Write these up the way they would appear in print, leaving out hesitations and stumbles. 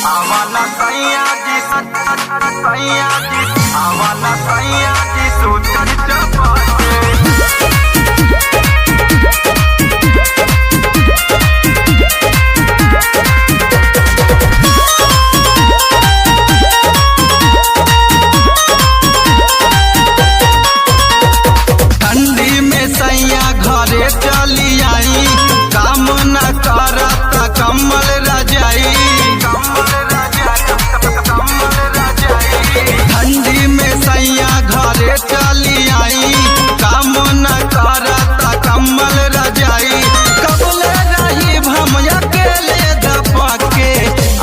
आवाना सैया जी सैया जी आवाना सैया जी सूतन चपाटे ठंडी में सैया घरे चली आई काम न करत कम्बल रजाई ठंडी में सैया घरे चली आई काम न करत कम्बल रजाई कबले रही हम अकेले दपके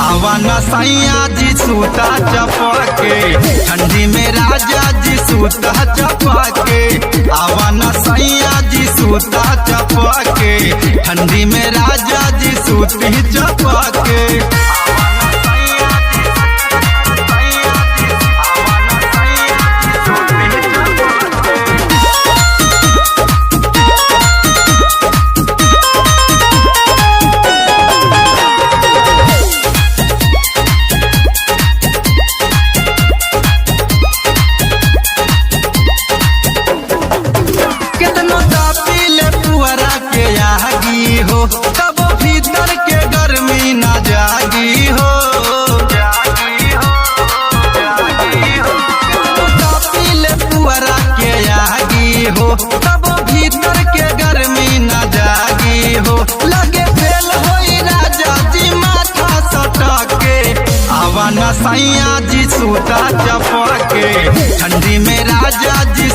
आवाना सैया जी सूता चपके ठंडी में राजा जी सूता चपके आवाना सैया जी सूता चपके ठंडी में राजा जी सूती चपके हो तब भीतर के गर्मी न जागी हो पीले पुअरा के आगी हो तब भीतर के गर्मी न जागी हो लगे फेल होई राजा जी माथा सटके आवाना सैया जी सूता चपके ठंडी में राजा जी